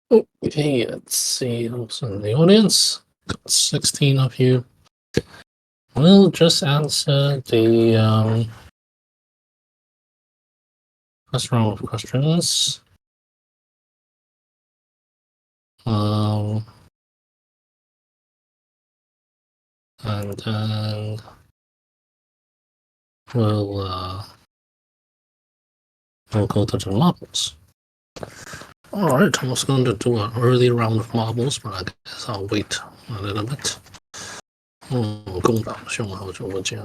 Okay, let's see who's in the audience. Got 16 of you. We'll just answer the first round of questions. And then we'll go to the marbles. Alright, I was going to do an early round of marbles, but I guess I'll wait a little bit. 公道兄好久不见。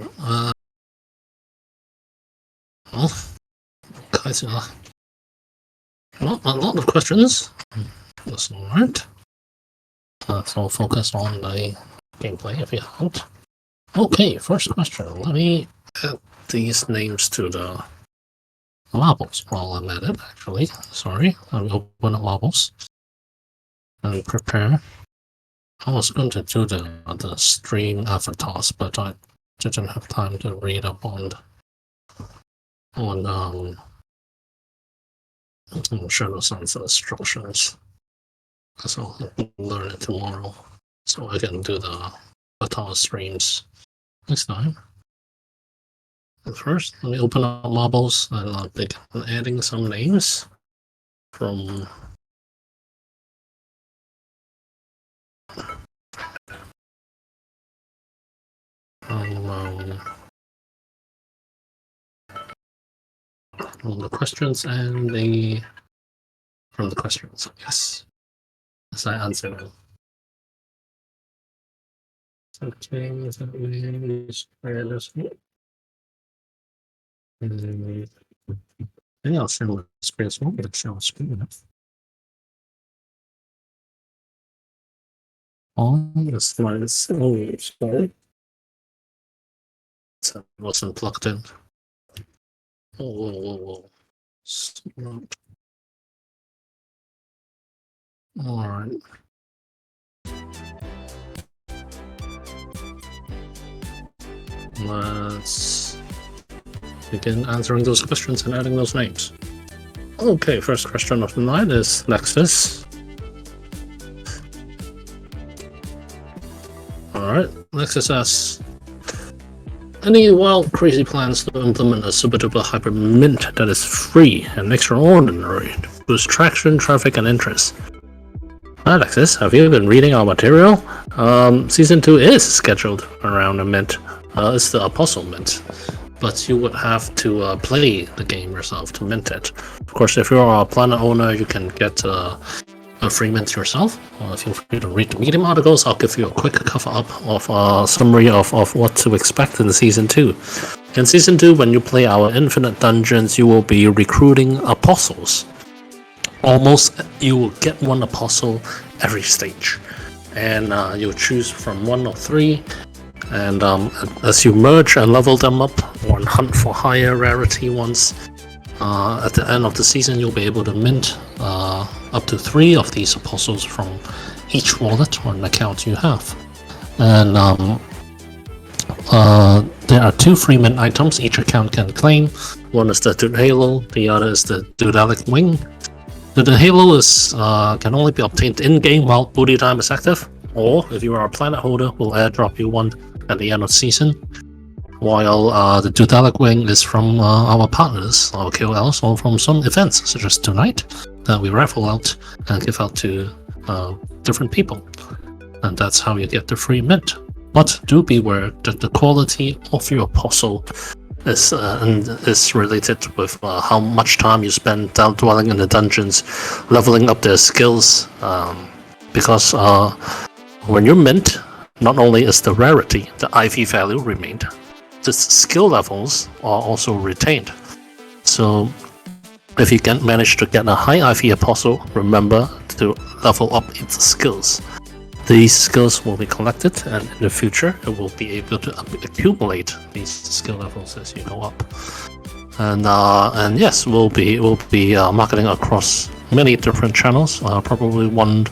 好，开始了。Not a lot of questions. That's alright. Let's all focus on the gameplay if you want. Okay, first question. Let me add these names to the marbles while I'm at it, actually. Sorry, let me open up marbles and prepare. I was going to do the stream avatars, but I didn't have time to read up on Shadow Sun's instructions. So I'll learn it tomorrow, so I can do the avatar streams next time. But first, let me open up marbles and I'll begin adding some names from the questions and from the questions. Yes, as I answer them. Okay, maybe I'll share my screen as well, but share my screen enough. On the slides. Oh, sorry. So it wasn't plugged in. Whoa. Alright. Let's begin answering those questions and adding those names. Okay, first question of the night is Lexus. Alright, Lexus asks, any wild, crazy plans to implement a super duper hyper mint that is free and extraordinary to boost traction, traffic, and interest? Alexis, have you been reading our material? Season 2 is scheduled around a mint. It's the Apostle Mint. But you would have to play the game yourself to mint it. Of course, if you're a planet owner, you can get a free mint yourself. Feel free to read the Medium articles. I'll give you a quick cover up of a summary of what to expect in Season 2. In Season 2, when you play our Infinite Dungeons, you will be recruiting apostles. You will get one apostle every stage. And you'll choose from one or three. And as you merge and level them up or hunt for higher rarity ones, at the end of the season you'll be able to mint up to 3 of these apostles from each wallet or an account you have. And there are 2 free mint items each account can claim. One is the Dude Halo, the other is the Dudalic Wing. The Halo can only be obtained in-game while booty time is active, or if you are a planet holder, we'll airdrop you one at the end of the season, while the Dudalic Wing is from our partners, our KOLs, or from some events, such as tonight, that we raffle out and give out to different people. And that's how you get the free mint. But do beware that the quality of your apostle is related with how much time you spend dwelling in the dungeons, leveling up their skills, because when you mint, not only is the rarity, the IV value remained, the skill levels are also retained. So if you can manage to get a high IV apostle, remember to level up its skills. These skills will be collected, and in the future it will be able to accumulate these skill levels as you go up. And yes, we'll be marketing across many different channels, probably one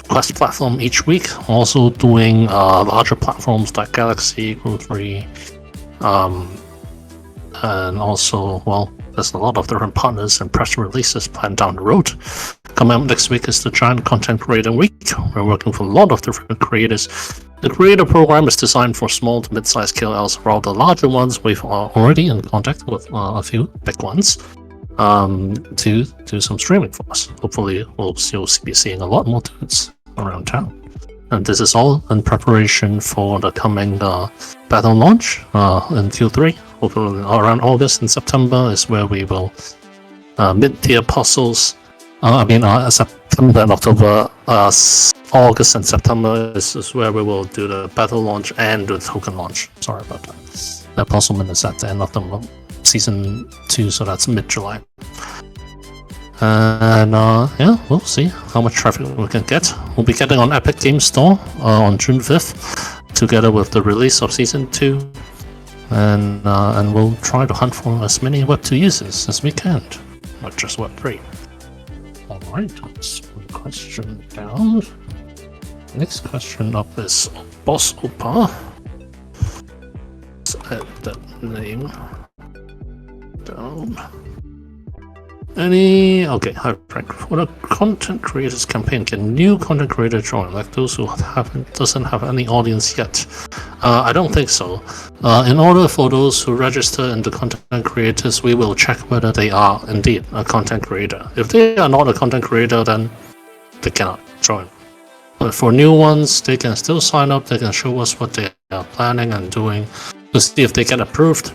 quest platform each week, also doing larger platforms like Galaxy, Crew 3, and also, well, there's a lot of different partners and press releases planned down the road. Coming up next week is the Giant Content Creator Week. We're working with a lot of different creators. The creator program is designed for small to mid-sized KOLs, while the larger ones we've already in contact with a few big ones to do some streaming for us. Hopefully, you'll be seeing a lot more dudes around town. And this is all in preparation for the coming battle launch in Q3. Hopefully around August and September is where we will mid-tier puzzles. September and October, August and September is where we will do the battle launch and the token launch. Sorry about that. The puzzlement is at the end of the season 2, so that's mid-July. And yeah, we'll see how much traffic we can get. We'll be getting on Epic Games Store on June 5th, together with the release of Season 2. And we'll try to hunt for as many Web 2 users as we can, not just Web 3. Alright, that's one question down. Next question up is Boss Opa. Let's add that name down. Okay, hi Frank. For the content creators campaign, can new content creator join, like those who doesn't have any audience yet? I don't think so. In order for those who register in the content creators, we will check whether they are indeed a content creator. If they are not a content creator, then they cannot join. But for new ones, they can still sign up. They can show us what they are planning and doing to see if they get approved.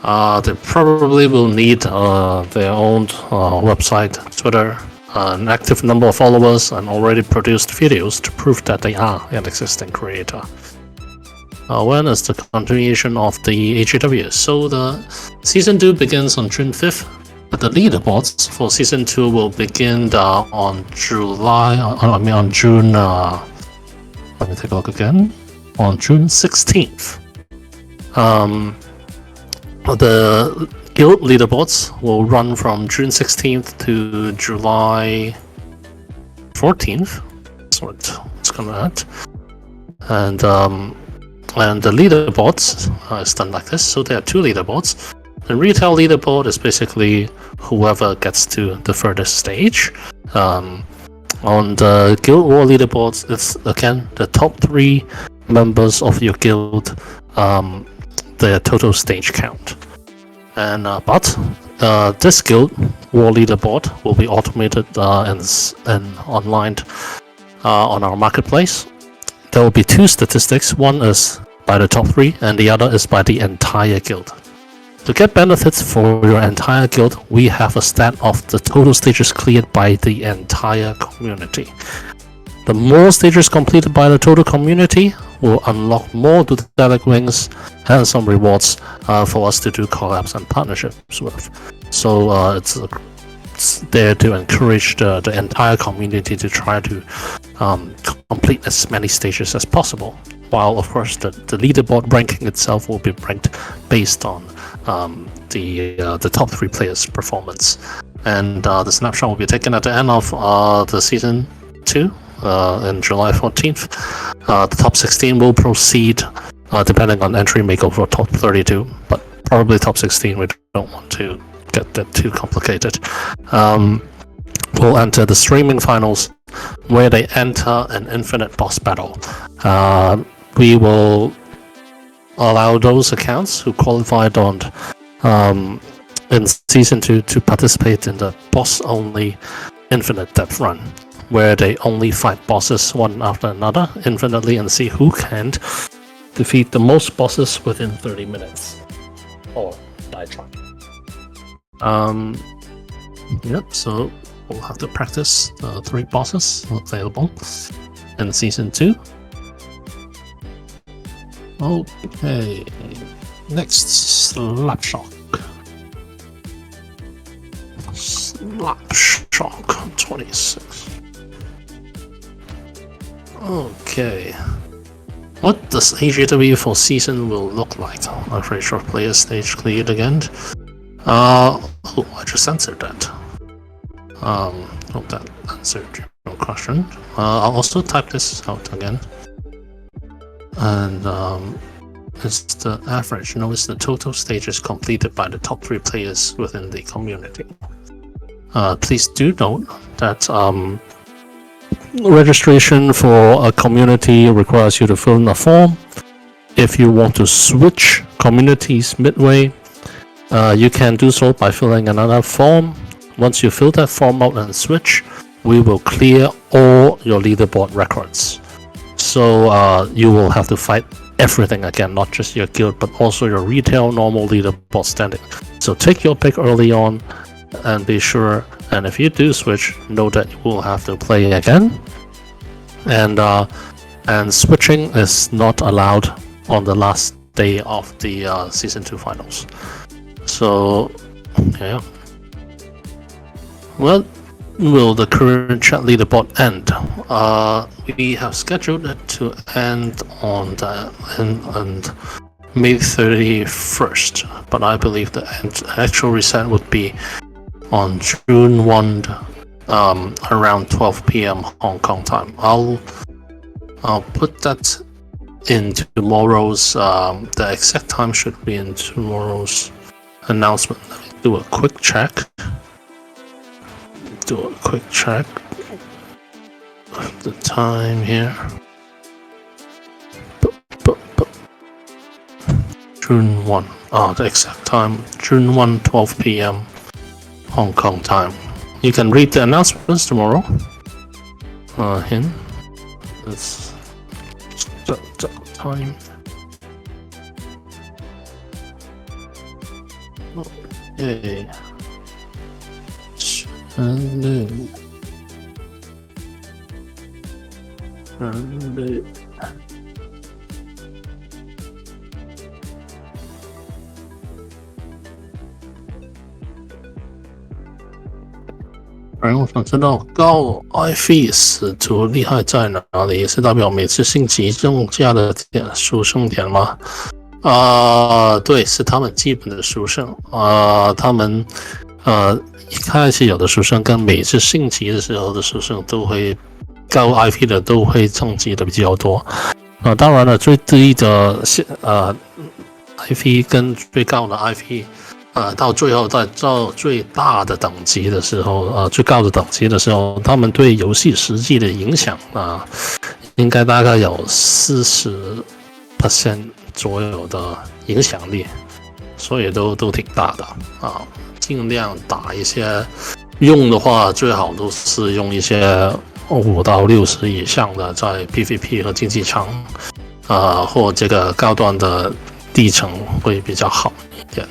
They probably will need their own website, Twitter, an active number of followers, and already produced videos to prove that they are an existing creator. When is the continuation of the AGW? So the Season 2 begins on June 5th, but the leaderboards for Season 2 will begin on June... let me take a look again. On June 16th. The guild leaderboards will run from June 16th to July 14th. That's what it's gonna add. And the leaderboards is done like this. So there are 2 leaderboards. The retail leaderboard is basically whoever gets to the furthest stage. On the guild war leaderboards, it's again the top 3 members of your guild. The total stage count. And but this guild war leaderboard will be automated and online on our marketplace. There will be 2 statistics. One is by the top 3 and the other is by the entire guild. To get benefits for your entire guild, we have a stat of the total stages cleared by the entire community. The more stages completed by the total community will unlock more Dudalic Wings and some rewards for us to do collabs and partnerships with. So it's there to encourage the entire community to try to complete as many stages as possible. While of course the leaderboard ranking itself will be ranked based on the top 3 players' performance. And the snapshot will be taken at the end of the Season 2. In July 14th. The top 16 will proceed depending on entry makeover top 32, but probably top 16. We don't want to get that too complicated. We'll enter the streaming finals where they enter an infinite boss battle. We will allow those accounts who qualified on in Season 2 to participate in the boss-only infinite depth run, where they only fight bosses one after another infinitely and see who can defeat the most bosses within 30 minutes. Or die trying. Yep, so we'll have to practice the 3 bosses available in Season 2. Okay, next, Slapshock. Slapshock 26. Okay. What does AGW for Season will look like? I'm pretty sure player stage cleared again. I just answered that. Hope that answered your question. I'll also type this out again. And it's the average. No, it's the total stages completed by the top 3 players within the community. please do note that registration for a community requires you to fill in a form. If you want to switch communities midway, you can do so by filling another form. Once you fill that form out and switch, we will clear all your leaderboard records. So you will have to fight everything again, not just your guild, but also your retail normal leaderboard standing. So take your pick early on and be sure, and if you do switch, know that you will have to play again. And switching is not allowed on the last day of the Season 2 finals. So, yeah. When will the current chat leaderboard end? We have scheduled it to end on May 31st, but I believe the actual reset would be on June 1, around 12 p.m. Hong Kong time. I'll put that in tomorrow's. The exact time should be in tomorrow's announcement. Let me do a quick check. Of the time here. June 1. The exact time. June 1, 12 p.m. Hong Kong time. You can read the announcements tomorrow. Here. That's the time. Okay. And我想知道高 IV 使徒厉害在哪里？是代表每次星级用价的属性点吗？对，是他们基本的属性。他们一开始有的属性跟每次升级的时候的属性都会高 IP 的都会升级的比较多。当然了，最低的IP 跟最高的 IP。到最后到最大的等级的时候，最高的等级的时候，他们对游戏实际的影响应该大概有40% 左右的影响力，所以都挺大的尽量打一些，用的话最好都是用一些5到60以上的，在 PVP 和竞技场或这个高端的地层会比较好一点。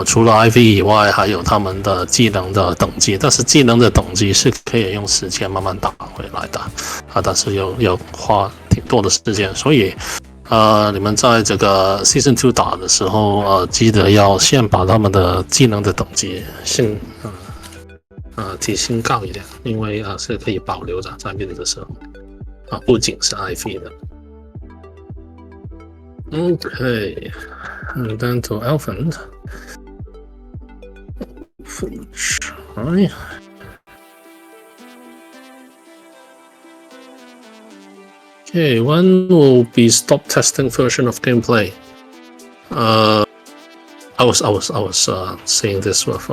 除了 IV 以外，还有他们的技能的等级，但是技能的等级是可以用时间慢慢打回来的但是要花挺多的时间，所以你们在这个 Season 2打的时候记得要先把他们的技能的等级提升高一点，因为是可以保留的在面的时候不仅是 IV 的。Okay, and then to Elephant. Try. Okay, when will be stop testing version of gameplay? I was saying this with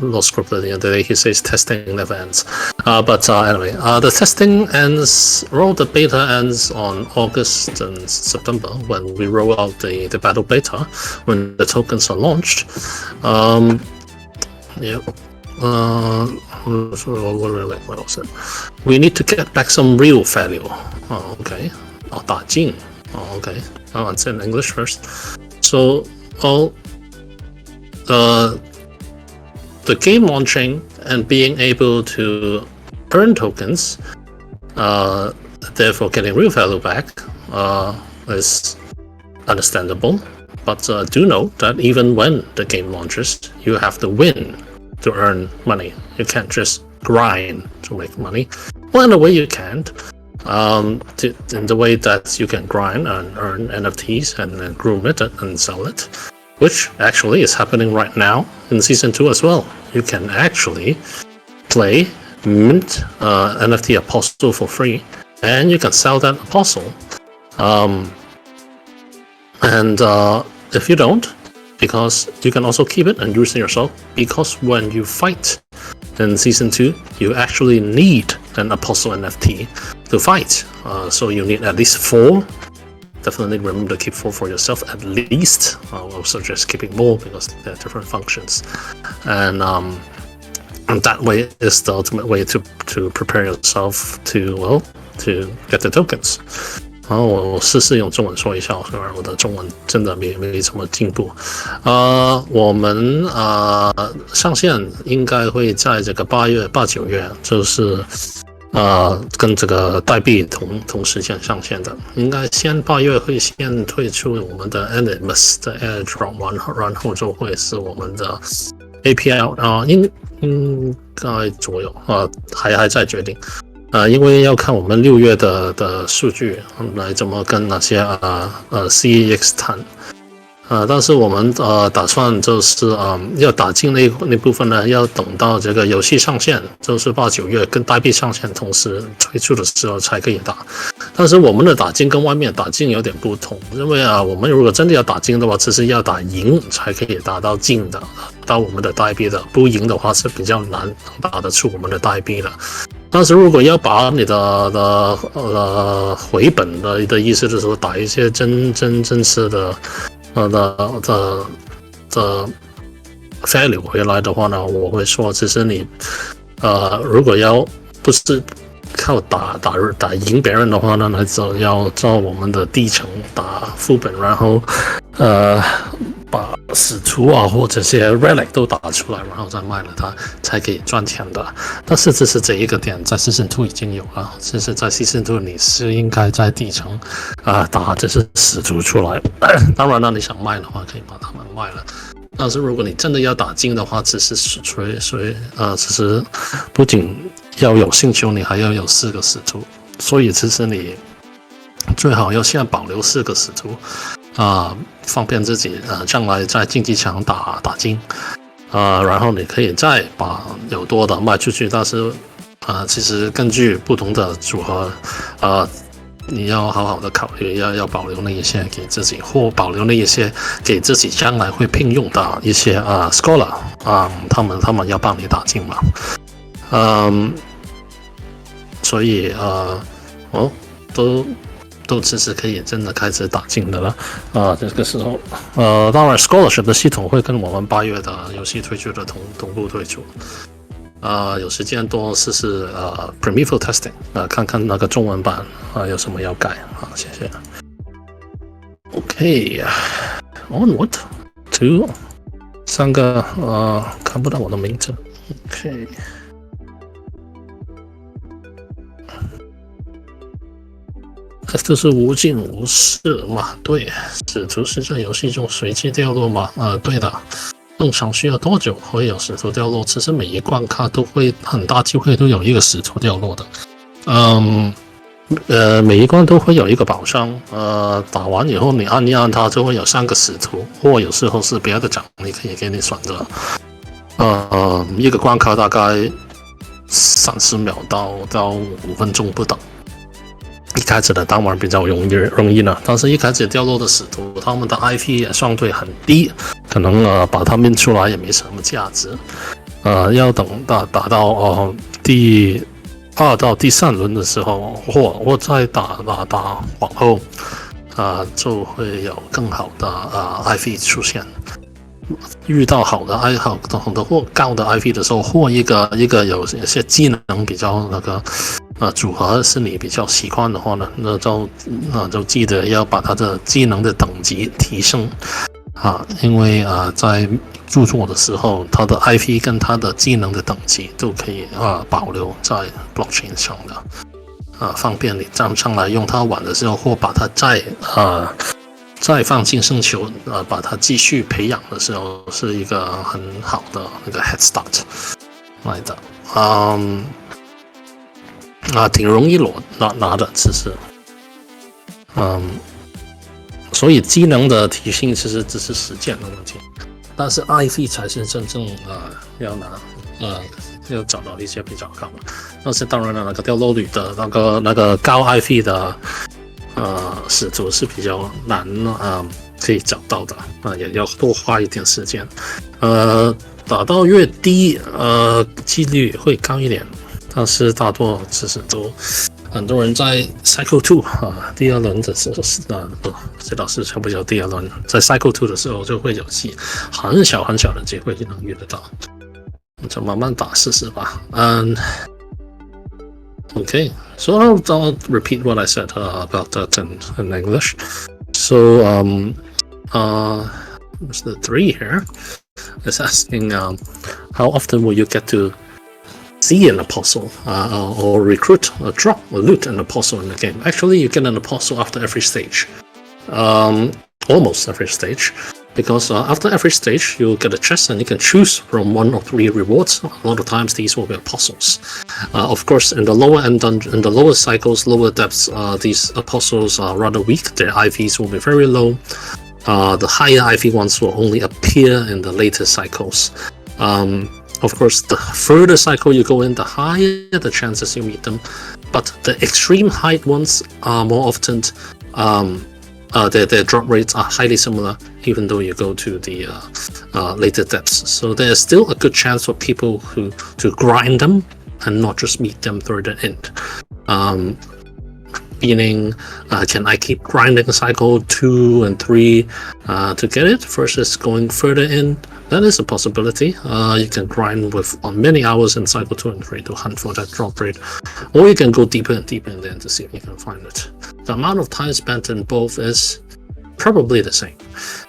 LoreKeeper the other day. He says testing never ends. But anyway, the testing ends. The beta ends on August and September when we roll out the battle beta, when the tokens are launched. What was it? We need to get back some real value. Okay. 打金. Okay. I'll answer in English first. So, the game launching and being able to earn tokens, therefore getting real value back, is understandable. But do note that even when the game launches, you have to win to earn money. You can't just grind to make money. Well, in a way you can't. In the way that you can grind and earn NFTs and then groom it and sell it, which actually is happening right now in Season 2 as well. You can actually play, mint NFT Apostle for free, and you can sell that Apostle. And if you don't, because you can also keep it and use it yourself. Because when you fight in Season 2, you actually need an Apostle NFT to fight. So you need at least 4. Definitely remember to keep 4 for yourself at least. I will suggest keeping more because there are different functions. And that way is the ultimate way to prepare yourself to get the tokens. 然后我试试用中文说一下，虽然我的中文真的没什么进步。我们上线应该会在这个8月、8、9月，就是跟这个代币同时间上线的。应该先8月会先推出我们的 Animus 的 Airdrop， 然后就会是我们的 APL 应该左右还在决定。因为要看我们6月的数据来怎么跟那些CEX 谈。但是我们打算就是要打进那部分呢，要等到这个游戏上线，就是8、9月跟代币上线同时推出的时候才可以打。但是我们的打金跟外面打金有点不同，因为我们如果真的要打金的话，只是要打赢才可以打到金的，到我们的代币的，不赢的话是比较难打得出我们的代币的。但是如果要把你的回本的意思就是说打一些真实的value 回来的话呢，我会说，其实你如果要不是靠打赢别人的话呢，那就要照我们的地层打副本，然后把使徒或者些 relic 都打出来，然后再卖了它才可以赚钱的。但是这是这一个点在 Season 2已经有了，其实在 Season 2你是应该在地层打这些使徒出来。当然了，你想卖的话可以把它们卖了。但是如果你真的要打金的话，其实其实不仅要有星球，你还要有4个使徒，所以其实你最好要先保留4个使徒。方便自己将来在竞技场打金，然后你可以再把有多的卖出去。但是其实根据不同的组合，你要好好的考虑，要保留那一些给自己，或保留那一些给自己将来会聘用的一些scholar， 他们要帮你打金嘛，所以都其实可以真的开始打进的了这个时候当然 scholarship 的系统会跟我们8月的游戏推出的同步推出有时间多试试primeval testing 看看那个中文版有什么要改谢谢 OK onward to 3个看不到我的名字 OK这是无尽无事嘛？对，使徒是在游戏中随机掉落嘛？对的。正常需要多久会有使徒掉落？其实每一关卡都会很大机会都有一个使徒掉落的。每一关都会有一个宝箱。打完以后你按一按它就会有3个使徒，或有时候是别的奖励可以给你选择。一个关卡大概30秒到5分钟不等。一开始的当然比较容易呢，但是一开始掉落的使徒，他们的 IP 也相对很低，可能把它命出来也没什么价值。要等打到第2到第3轮的时候，或再打往后，就会有更好的IP 出现。遇到好的或高的 IP 的时候，或一个有些技能比较那个组合是你比较喜欢的话呢，那就记得要把它的技能的等级提升因为在著作的时候，它的 IP 跟它的技能的等级都可以保留在 blockchain 上的方便你上来用它玩的时候，或把它再放进星球把它继续培养的时候，是一个很好的那个 head start 来的挺容易拿的其实所以技能的提升其实只是实践的问题，但是 IP 才是真正要拿要找到一些比较高的。但是当然了，那个掉落率的那个高 IP 的使徒是比较难可以找到的也要多花一点时间。打到越低，几率会高一点，但是大多其实都很多人在 Cycle 2第二轮的时候不知道是不是第二轮，在 Cycle 2的时候就会有很小的机会就能遇得到，就慢慢打试试吧。Okay, so I'll repeat what I said about that in English. So the 3 here is asking how often will you get to see an apostle or recruit or drop or loot an apostle in the game. Actually, you get an apostle after every stage, almost every stage, because after every stage you'll get a chest and you can choose from 1 or 3 rewards. A lot of times these will be apostles. Of course, in the lower end, in the lower cycles, lower depths, these apostles are rather weak. Their IVs will be very low. The higher IV ones will only appear in the later cycles. Of course, the further cycle you go in, the higher the chances you meet them. But the extreme height ones are more often, their drop rates are highly similar, even though you go to the later depths. So there's still a good chance for people to grind them and not just meet them further in. Meaning, can I keep grinding cycle 2 and 3 to get it versus going further in? That is a possibility. You can grind with many hours in cycle 2 and 3 to hunt for that drop rate, or you can go deeper and deeper in there to see if you can find it. The amount of time spent in both is probably the same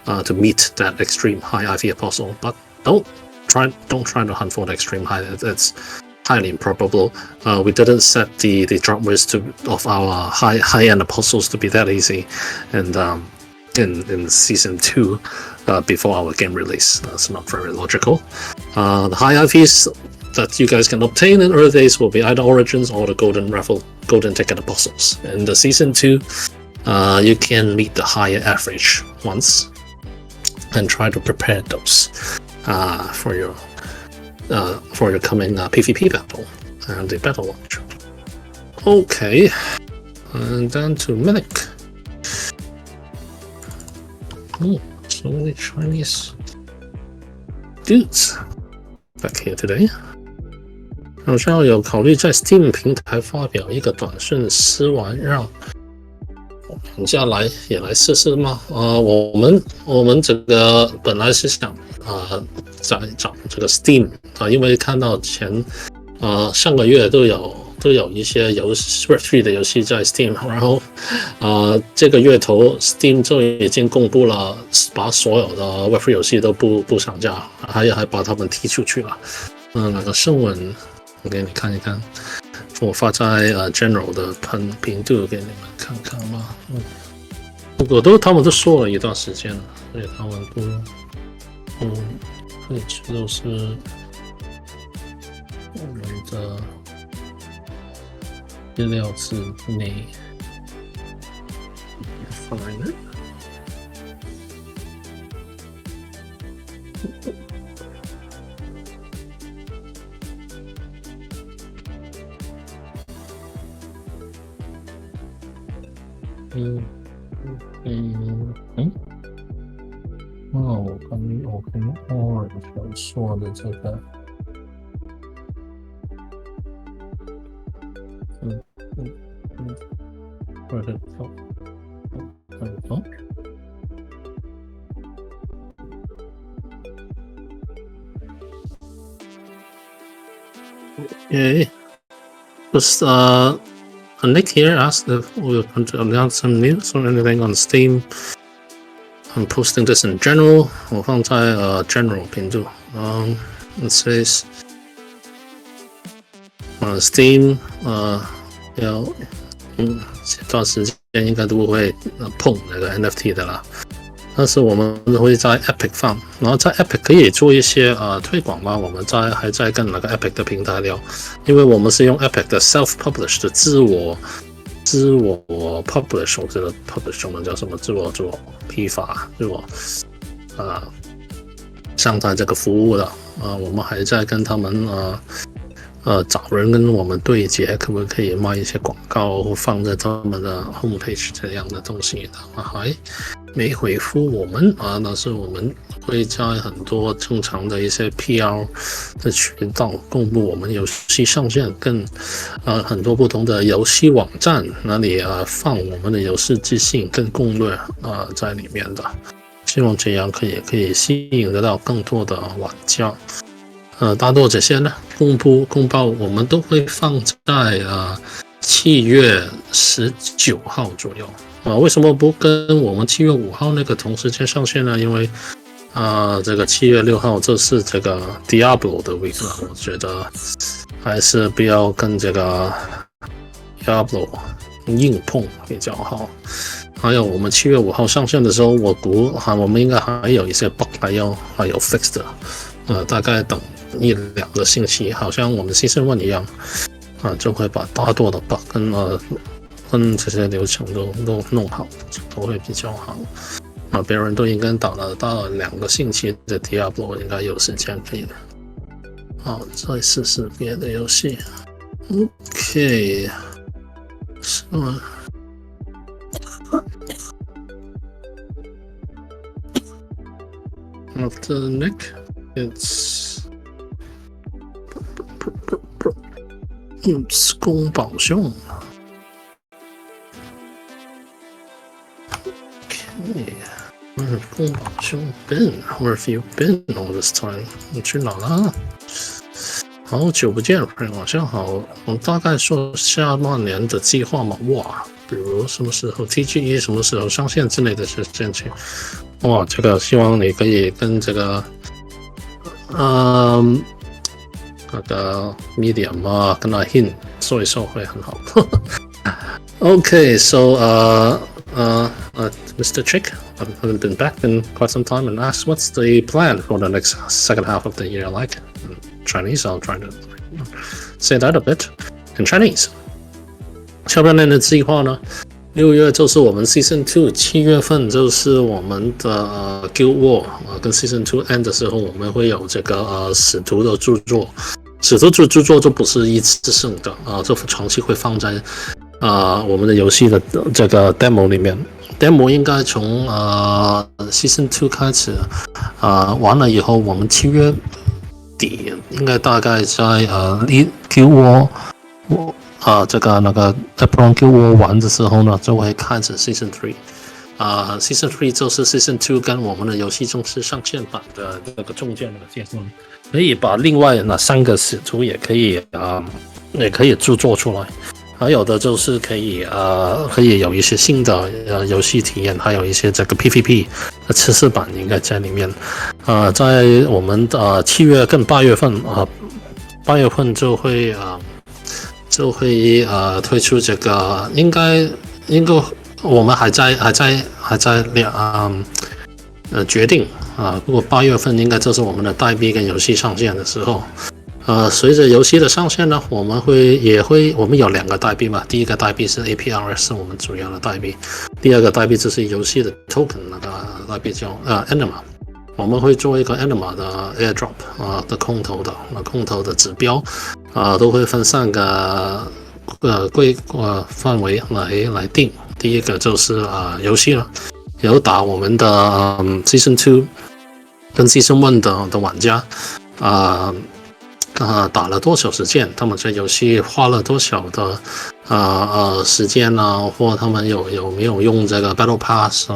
to meet that extreme high IV apostle, but don't try to hunt for the extreme high. It's highly improbable. We didn't set the drop rates of our high end apostles to be that easy, and in season 2 before our game release. That's not very logical. The high IVs that you guys can obtain in early days will be either Origins or the Golden Ticket Apostles. In the season 2, you can meet the higher average ones and try to prepare those for your coming PvP battle and the battle launch. Okay, and then to Minik. Oh, so many Chinese dudes back here today. 好像有考虑在 Steam 平台发表一个短讯试玩，让玩家也来试试吗？我们这个本来是想在找这个 Steam 因为看到上个月都有一些Web3 的游戏在 Steam， 然后这个月头 Steam 就已经公布了，把所有的 Web3 游戏都不上架，还把他们踢出去了。那个新闻我给你看一看，我发在General 的频度给你们看看吧。他们都说了一段时间了，所以他们一直都是我们的意料之内。Find it.我跟 Orange 说的这个，Okay. Just Nick here asked if we were going to announce some news or anything on Steam. I'm posting this in general. 我放在general 频道。It says Steam 这段时间应该都不会碰那个 NFT 的啦。但是我们会在 Epic 放，然后在 Epic 可以做一些推广吧。我们还在跟那个 Epic 的平台聊，因为我们是用 Epic 的 self-publish 的自我 publish， 我觉得 publish 中文叫什么？自我批发，上台这个服务的。我们还在跟他们找人跟我们对接，可不可以卖一些广告或放在他们的 homepage 这样的东西的？没回复我们啊，但是我们会在很多正常的一些 PR 的渠道公布我们游戏上线，跟很多不同的游戏网站那里放我们的游戏资讯跟攻略在里面的，希望这样可以吸引得到更多的玩家。大多这些呢公报我们都会放在7月19号左右。为什么不跟我们7月5号那个同时间上线呢？因为这个7月6号就是这个 Diablo 的 week 了，我觉得还是不要跟这个 Diablo 硬碰比较好。还有我们7月5号上线的时候，我估我们应该还有一些 bug 还有 fix 的，大概等1-2个星期，好像我们 Season 1一样，就会把大多的 bug 跟这些流程都弄好，都会比较好。别人都应该打了到2个星期的 Diablo， 应该有时间可以。再试试别的游戏。OK， 是吗？After Nick, it's 宫保兄。宫保兄 Where have you been all this time？ 你去哪了？好久不见，晚上好。我大概说下半年的计划嘛，比如什么时候 TGE 什么时候上线之类的事情。这个希望你可以跟这个那个 Medium 跟阿 Hin 说一说会很好。Okay, so Mr. Chick, I haven't been back in quite some time, and asked what's the plan for the next second half of the year like. In Chinese, I'll try to say that a bit in Chinese. 下半年的计划呢，6月就是我们 Season 2， 7月份就是我们的Guild War， 跟 Season 2 end 的时候，我们会有这个使徒的著作。使徒著作就不是一次性的这长期会放在我们的游戏的这个 demo 里面。demo 应该从Season 2 开始完了以后，我们7月底应该大概在Guild War 这个那个 April Guild War 完的时候呢，就会开始 Season 3。Season 3就是 Season 2跟我们的游戏正式上线版的那个中间的阶段，可以把另外那3个使徒也可以制作出来。还有的就是可以有一些新的游戏体验，还有一些这个 PVP 的测试版应该在里面。在我们7月跟8月份8月份就会推出这个，应该我们还在决定不过8月份应该就是我们的代币跟游戏上线的时候。随着游戏的上线呢，我们有2个代币嘛。第一个代币是 APRS， 是我们主要的代币。第二个代币就是游戏的 token， 那个代币叫Anima。我们会做一个 Anima 的 airdrop 的空投的指标都会分3个范围来定。第一个就是游戏了，有打我们的Season 2跟 Season 1的玩家打了多少时间，他们在游戏花了多少的时间或他们有没有用这个 Battle Pass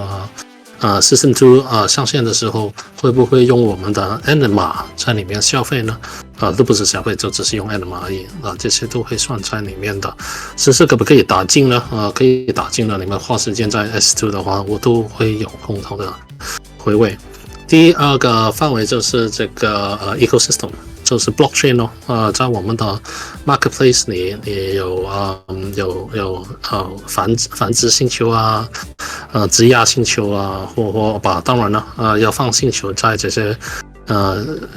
Season 2上线的时候会不会用我们的 Anima 在里面消费呢？都不是消费，就只是用 Anima 而已这些都会算在里面的。只是可不可以打进呢？可以打进了，你们花时间在 S2 的话，我都会有空投的回味。第二个范围就是这个ecosystem， 就是 blockchain 在我们的 marketplace 里也有繁殖星球质押星球或当然了要放星球在这些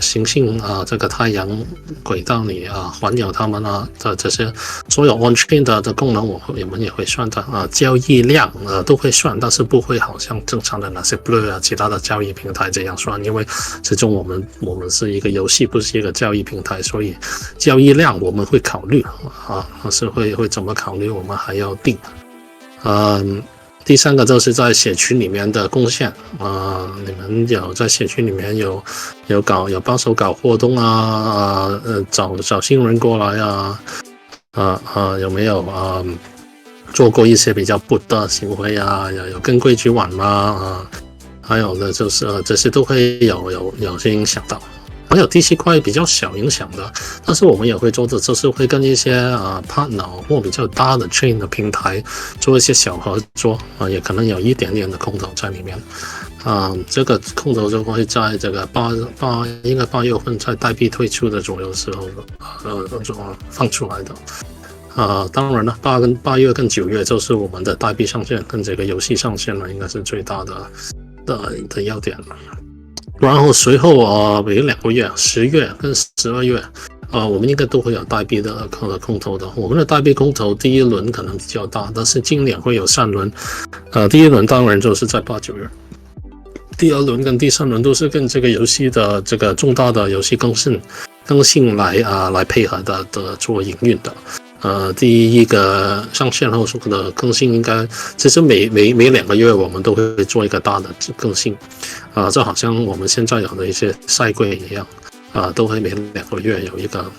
行星这个太阳轨道里环绕它们的这些所有 on-chain 的功能，我们也会算的交易量都会算，但是不会好像正常的那些 Blur 其他的交易平台这样算，因为始终我们是一个游戏，不是一个交易平台，所以交易量我们会考虑是会怎么考虑，我们还要定。第3个就是在社区里面的贡献你们有在社区里面有帮手搞活动找新人过来有没有做过一些比较不的行为有跟规矩玩吗还有的就是这些都会有些影响到。还有第7块比较小影响的，但是我们也会做的就是会跟一些partner 或比较大的 chain 的平台做一些小合作也可能有一点点的空投在里面这个空投就会在这个应该8月份在代币推出的左右时候放出来的当然了8月跟9月就是我们的代币上线跟这个游戏上线了，应该是最大的要点了。然后随后每2个月10月跟12月我们应该都会有代币的空投的。我们的代币空投第1轮可能比较大，但是今年会有3轮第1轮当然就是在8、9月，第2轮跟第3轮都是跟这个游戏的这个重大的游戏更新来配合的做营运的第1个上线后的更新应该其实每2个月我们都会做一个大的更新就好像我们现在有的一些赛柜一样都会每2个月有一个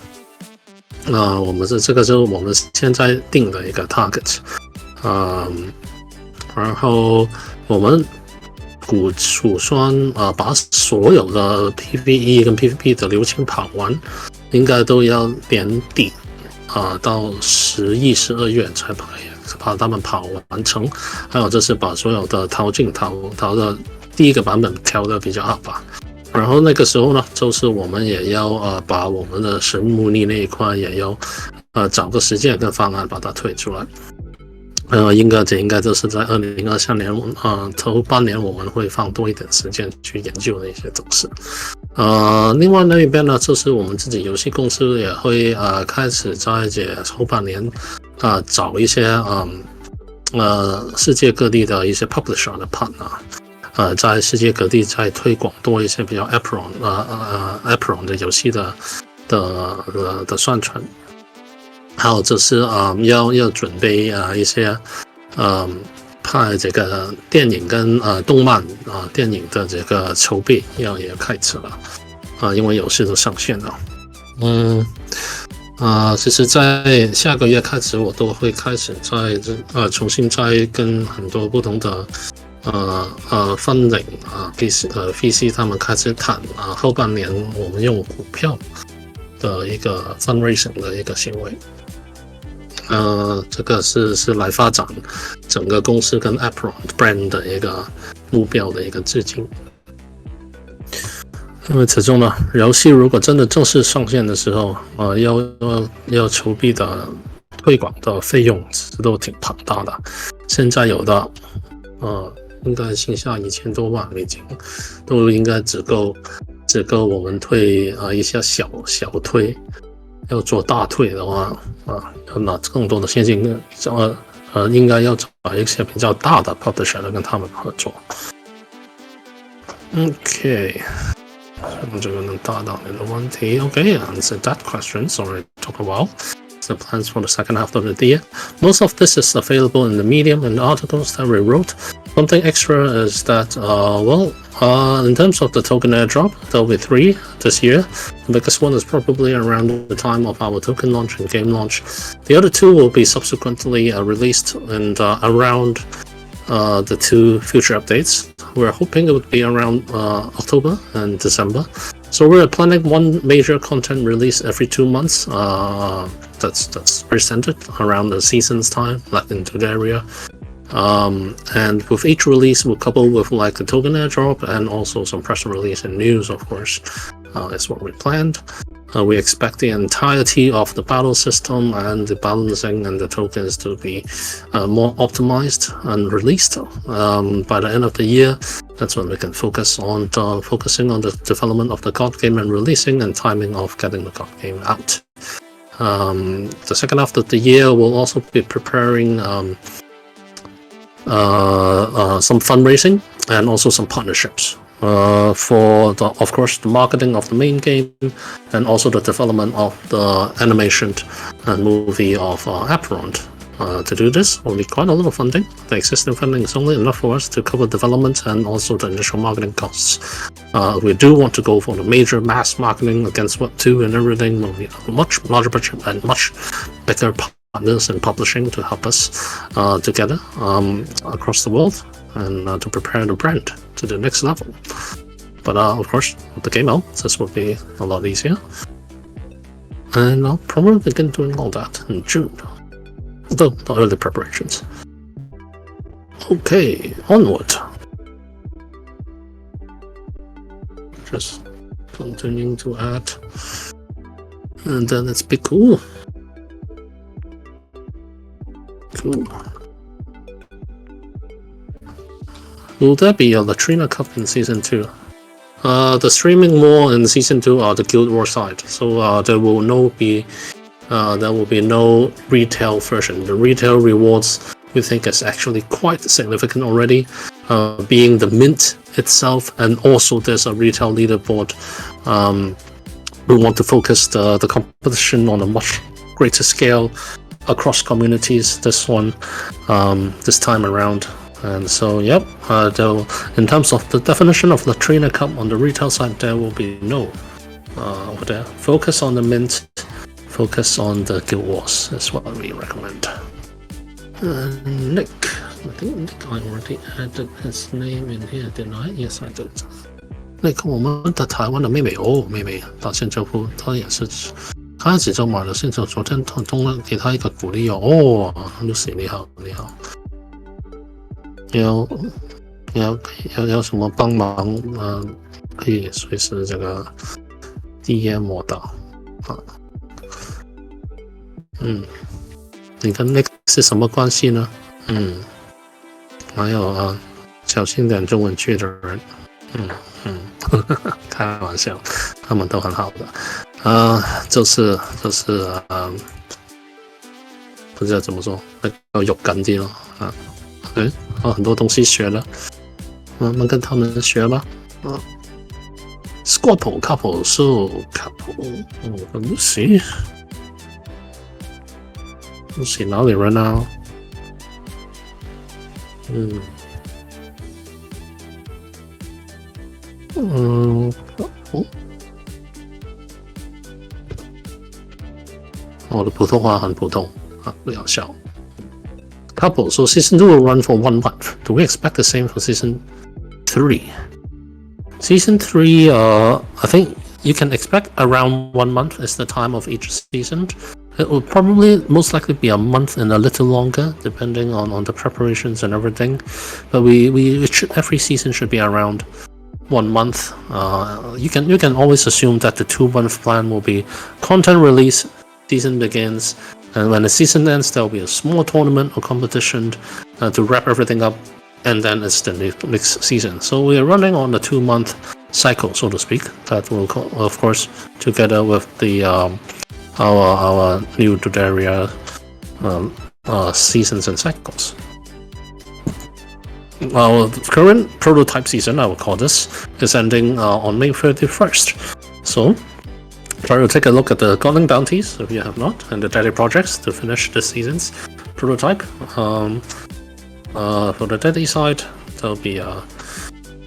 我们这个就是我们现在定的一个 target 然后我们估算把所有的 PVE 跟 PVP 的流程跑完应该都要年底到11、12月才把他们跑完成，还有就是把所有的淘进淘的第1个版本调的比较好吧。然后那个时候呢，就是我们也要把我们的神木力那一块也要找个时间跟方案把它推出来。应该就是在2023年头半年我们会放多一点时间去研究的一些东西。另外那一边呢，就是我们自己游戏公司也会开始在这后半年找一些世界各地的一些 publisher 的 partner在世界各地在推广多一些比较 Apron 的游戏的宣传。还有就是要准备一些拍这个电影跟动漫电影的这个筹备也开始了因为游戏都上线了。其实在下个月开始我都会开始重新再跟很多不同的funding VC 他们开始谈后半年我们用股票的一个 fundraising 的一个行为。这个是来发展整个公司跟 Apron brand 的一个目标的一个致敬。因为始终呢，游戏如果真的正式上线的时候要筹备的推广的费用都挺庞大的。现在有的应该剩下1000多万美金，都应该只够我们推一下小推。要做大退的话要拿更多的现金应该要找一些比较大的 publisher 跟他们合作。OK， 这个能答到你的问题。OK, answered that question. Sorry, it took a while. The plans for the second half of the year. Most of this is available in the Medium and articles that we wrote. Something extra is that, in terms of the token airdrop, there'll be 3 this year. The biggest one is probably around the time of our token launch and game launch. The other 2 will be subsequently released and around the 2 future updates. We're hoping it would be around October and December. So we're planning 1 major content release every 2 months. That's presented around the season's time, like in Terraria. And with each release, we'll couple with like a token airdrop and also some press release and news, of course. That's what we planned. We expect the entirety of the battle system and the balancing and the tokens to be more optimized and released. By the end of the year, that's when we can focusing on the development of the God game and releasing and timing of getting the God game out. The second half of the year, we'll also be preparing some fundraising and also some partnerships for of course the marketing of the main game and also the development of the animation and movie of Apron To do this, we'll need quite a lot of funding. The existing funding is only enough for us to cover development and also the initial marketing costs. We do want to go for the major mass marketing against Web 2 and everything. We'll need a much larger budget and much bigger partners and publishing to help us together across the world and to prepare the brand to the next level. But of course, with the game out, this will be a lot easier. And I'll probably begin doing all that in June. The early preparations. Okay, onward. Just continuing to add. And then let's be cool. Cool. Will there be a Latrina Cup in Season 2? The streaming war in Season 2 are the Guild War side, so there will be no retail version. The retail rewards we think is actually quite significant already, being the mint itself, and also there's a retail leaderboard. We want to focus the competition on a much greater scale across communities this time around. And so, yep, in terms of the definition of Latrina Cup on the retail side, there will be no over there. Focus on the mint, focus on the Guild Wars is what we recommend. Nick, I think Nick, I already added his name in here, didn't I? Yes, I did. Nick， 我们的台湾的妹妹哦，妹妹到新加坡，她也是，她几周买了，现在昨天通了给她一个鼓励哦。Lucy 你好，你好。有什么帮忙可以随时这个 DM 我的啊。你跟 Nick 是什么关系呢？还有小心点中文区的人，开玩笑，他们都很好的，就是不知道怎么说，要有感激了啊。对，很多东西学了，慢慢跟他们学吧。Squapple couple so couple， Lucy 哪里人啊？我的普通话很普通啊，不要笑。Couple, so Season 2 will run for 1 month. Do we expect the same for Season 3? Season 3, I think you can expect around 1 month is the time of each season. It will probably most likely be a month and a little longer, depending on the preparations and everything. But every season should be around 1 month. You can always assume that the 2-month plan will be content release, season begins, and when the season ends, there will be a small tournament or competition to wrap everything up, and then it's the next season. So we are running on a 2-month cycle, so to speak. That will, of course, together with the our new Dodaria seasons and cycles. Our current prototype season, I would call this, is ending on May 31st. So try to take a look at the Godling Bounties, if you have not, and the daily projects to finish this season's prototype. For the daily side, there'll be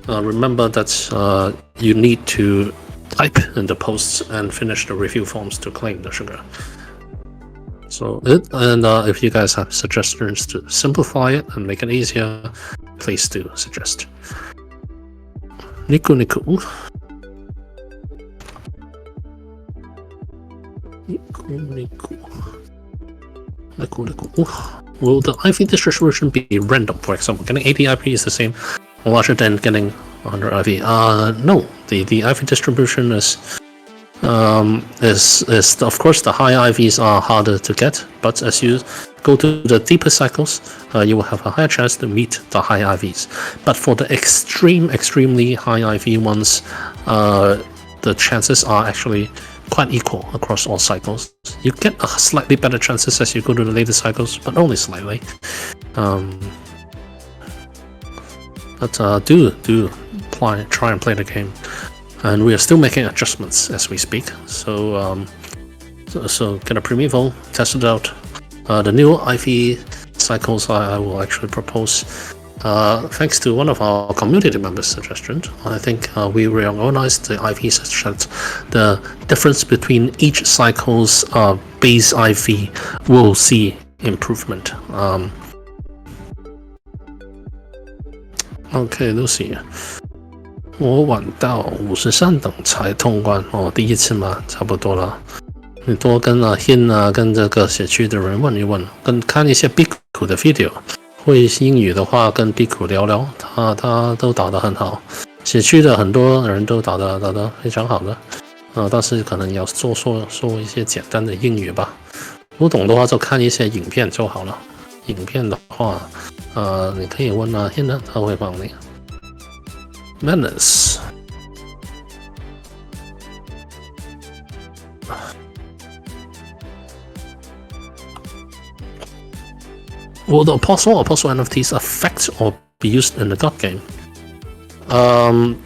remember that you need to type in the posts and finish the review forms to claim the sugar. So if you guys have suggestions to simplify it and make it easier, please do suggest. Niku. Will the IV distribution be random? For example, getting 80 IP is the same or larger than getting 100 IV? No, the IV distribution is of course the high IVs are harder to get, but as you go to the deeper cycles, you will have a higher chance to meet the high IVs. But for the extremely high IV ones, the chances are actually quite equal across all cycles. You get a slightly better chances as you go to the later cycles, but only slightly. But do try and play the game, and we are still making adjustments as we speak. So get a Primeval, test it out, The new IV cycles I will actually propose. Thanks to one of our community members' suggestions, I think we reorganized the IV such that the difference between each cycle's base IV will see improvement. OK, Lucy， 我玩到53等才通关哦，第一次嘛，差不多了。你多跟Hin 跟这个写区的人问一问，跟看一些 Biku 的 video。会英语的话，跟 Biku 聊聊，他都打得很好。写区的很多人都打得非常好的，但是可能要说一些简单的英语吧。不懂的话就看一些影片就好了。影片的话，你可以问Hin 呢，他会帮你。Menace。Will the Apostle NFTs affect or be used in the God game?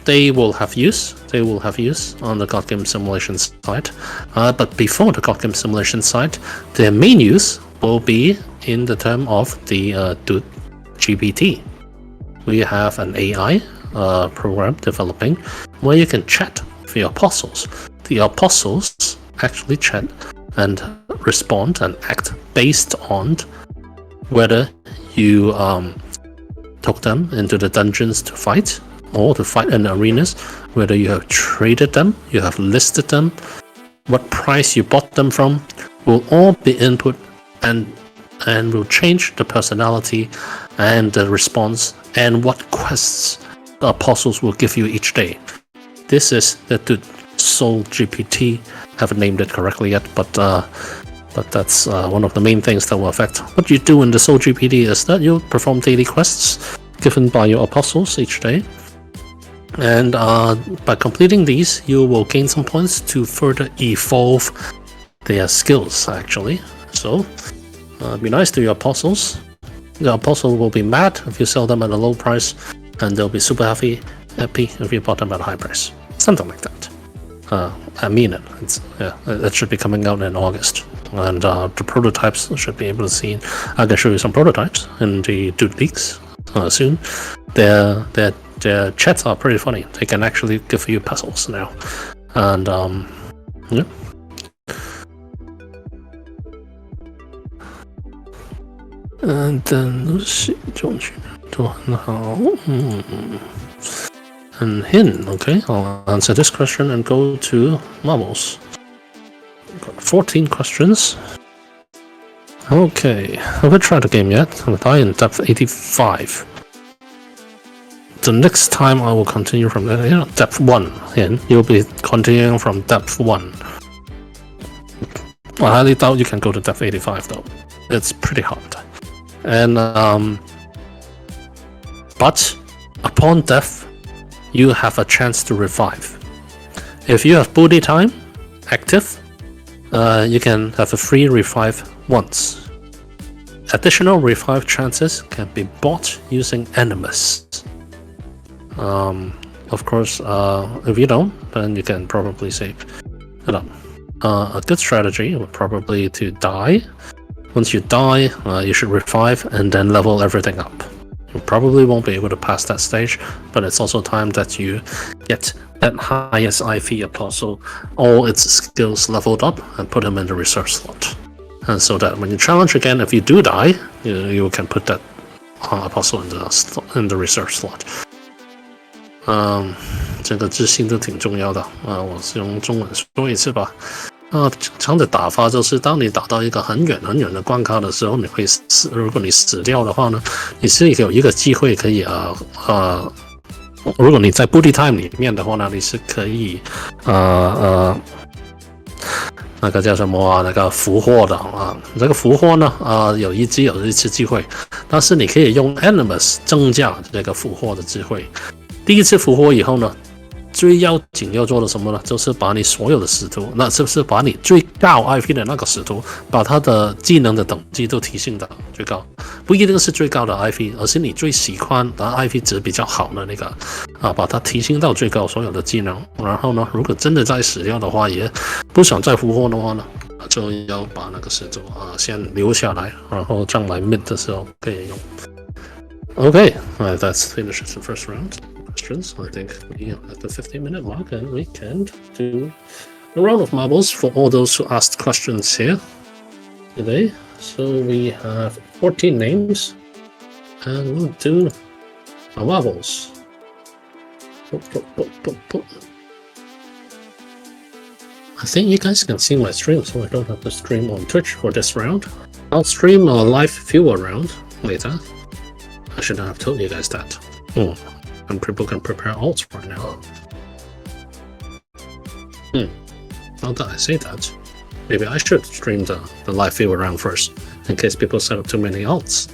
They will have use. They will have use on the God game simulation side. But before the God game simulation side, their main use will be in the term of the Dude GPT. We have an AI program developing where you can chat with your apostles. The apostles actually chat and respond and act based on whether you took them into the dungeons to fight or to fight in the arenas, whether you have traded them, you have listed them, what price you bought them from, will all be input and will change the personality and the response and what quests the apostles will give you each day. This is the Soul GPT. Haven't named it correctly yet, but that's one of the main things that will affect what you do in the Soul GPT is that you'll perform daily quests given by your apostles each day. And by completing these, you will gain some points to further evolve their skills, actually. So, be nice to your apostles. The apostle will be mad if you sell them at a low price, and they'll be super happy if you bought them at a high price. Something like that. I mean it. It should be coming out in August. And the prototypes should be able to see. I can show you some prototypes in the Dude Leaks soon. Their chats are pretty funny. They can actually give you puzzles now. And yeah. And then let's see, and Hin, okay, I'll answer this question and go to marbles. Got 14 questions. Okay, I haven't tried the game yet. I'm in depth 85. The next time I will continue from depth 1. Hin, you'll be continuing from depth 1. I highly doubt you can go to depth 85 though. It's pretty hard. And but upon death, you have a chance to revive. If you have booty time active, you can have a free revive once. Additional revive chances can be bought using Animus. Of course, if you don't, then you can probably save it up. A good strategy would probably to die. Once you die, you should revive and then level everything up. You probably won't be able to pass that stage, but it's also time that you get that highest IV apostle, all its skills leveled up, and put him in the reserve slot. And so that when you challenge again, if you do die, you can put that apostle in the reserve slot. 这个自信都挺重要的我是用中文说一次吧。常的打法就是当你打到一个很远的关卡的时候，你会死。如果你死掉的话呢，你是有一个机会可以如果你在 booty time 里面的话呢，你是可以那个叫什么那个俘获的这个俘获呢有一次机会，但是你可以用 Animus 增加这个俘获的机会。第一次俘获以后呢，最要紧要做的什么呢？就是把你所有的使徒，那是不是把你最高 IP 的那个使徒，把他的技能的等级都提升到最高？不一定是最高的 IP， 而是你最喜欢的 IP 值比较好的那个把它提升到最高所有的技能。然后呢，如果真的再死掉的话，也不想再复活的话呢，就要把那个石头先留下来，然后将来 mid 的时候可以用。Okay, that's finished the first round. Questions. I think we are at the 15-minute mark, and we can do a round of marbles for all those who asked questions here today. So we have 14 names, and we'll do marbles. I think you guys can see my stream, so I don't have to stream on Twitch for this round. I'll stream a live viewer round later. I shouldn't have told you guys that. And people can prepare alts right now. Now that I say that, maybe I should stream the live viewer round first, in case people set up too many alts.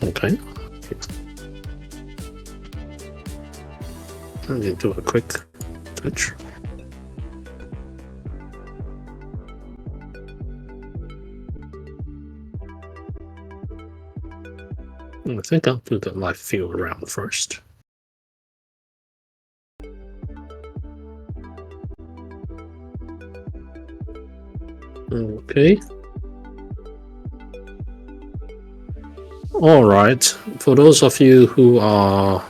Okay. Let me do a quick Twitch. I think I'll do the live view round first. Okay. All right. For those of you who are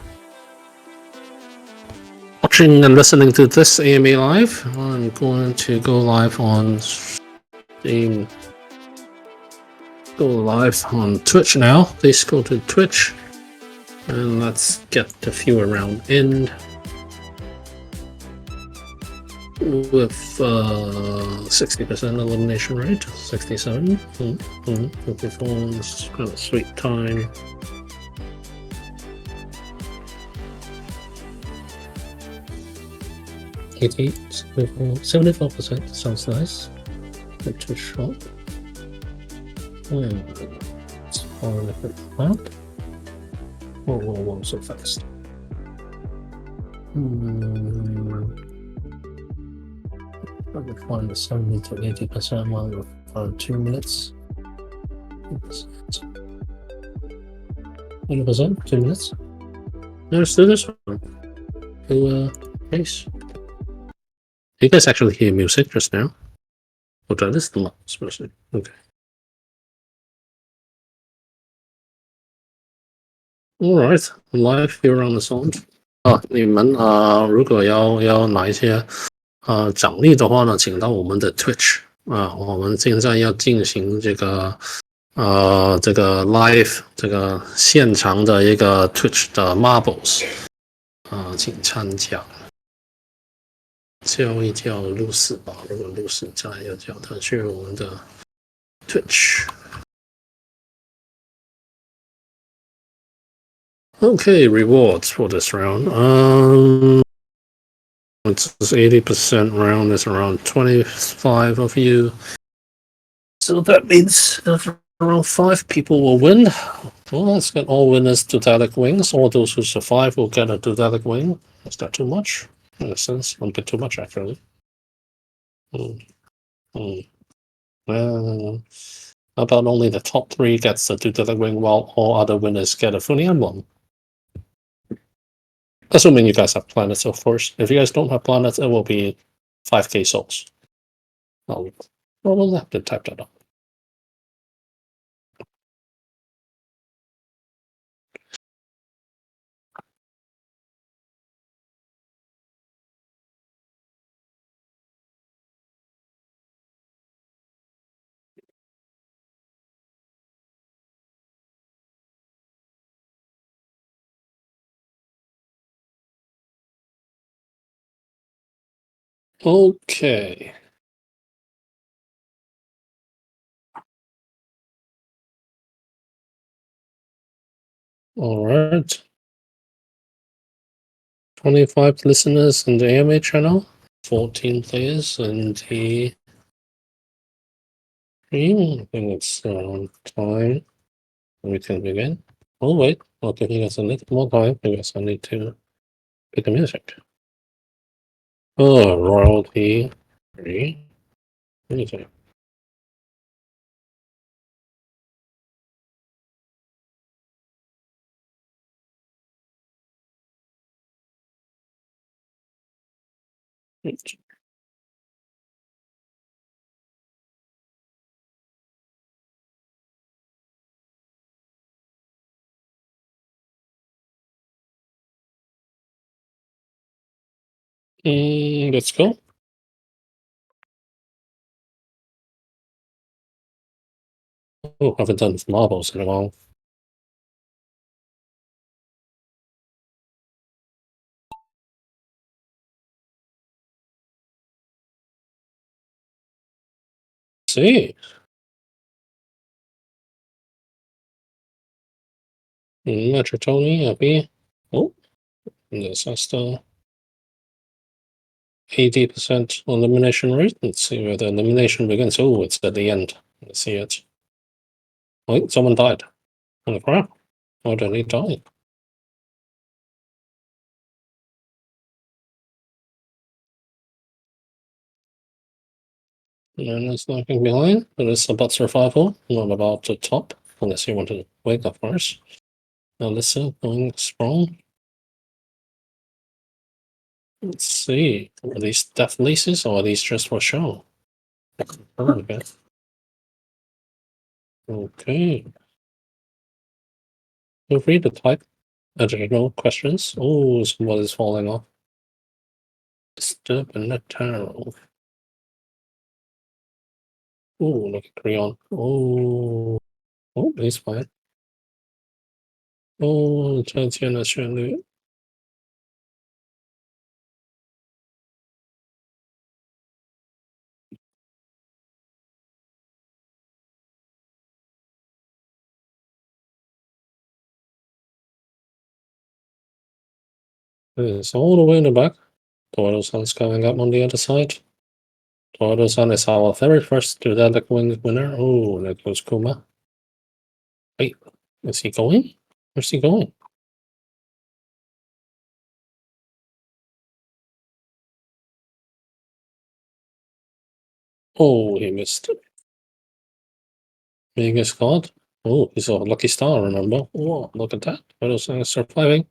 watching and listening to this AMA live, I'm going to go live on Steam. Go live on Twitch now. Please go to Twitch and let's get the viewer round in with 60% elimination rate. 67. 54. It's kind of sweet time. $88, 74%. Sounds nice. Not too short. It's far enough at the map. Whoa, so fast. I would find the 70 to 80% one with 2 minutes. 20%, 2 minutes. Now let's do this one. Pace. You guys actually hear music just now? Oh, that is the mouse music. Okay. Alright, live here on the sound. 你们如果要拿一些奖励的话呢，请到我们的 Twitch 我们现在要进行这个live 这个现场的一个 Twitch 的 Marbles 请参加。叫一叫露丝吧，如果露丝在，要叫他去我们的 Twitch。Okay, rewards for this round. It's 80% round is around 25 of you. So that means around 5 people will win. Well, let's get all winners Dudalic wings. All those who survive will get a Dudalic wing. Is that too much? In a sense, a bit too much actually. Well, how about only the top 3 gets the Dudalic wing while all other winners get a Funny emblem? Assuming you guys have planets, of course. If you guys don't have planets, it will be 5k souls. We'll have to type that up. Okay. All right. 25 listeners in the AMA channel, 14 players in the stream. I think it's time. We can begin. Oh, wait. I'll give you guys a little more time because I need to pick the music. Oh, royalty. Free. Music. Let's go. Oh, haven't done marbles in a while. See. Metro Tony, happy. Oh, this is still 80% elimination rate. Let's see where the elimination begins. Oh, it's at the end. Let's see it. Wait, someone died. Holy crap. Why did he die? And it's lagging behind, but it's about survival, not about the top, unless you want to wake up first. Alyssa going strong. Let's see. Are these death leases or are these just for show? Okay. Okay. Feel free to type additional questions. Oh, what is falling off? Disturb in the tarot. Oh, look at Creon. Oh, he's fine. Oh, 这天的旋律. It's all the way in the back. Tortoise Sun's coming up on the other side. Tortoise Sun is our very first Dudalic Wing winner. Oh, there goes Kuma. Wait, is he going? Where's he going? Oh, he missed. Vegas God. Oh, he's a lucky star, remember? Oh, look at that. Tortoise Sun is surviving.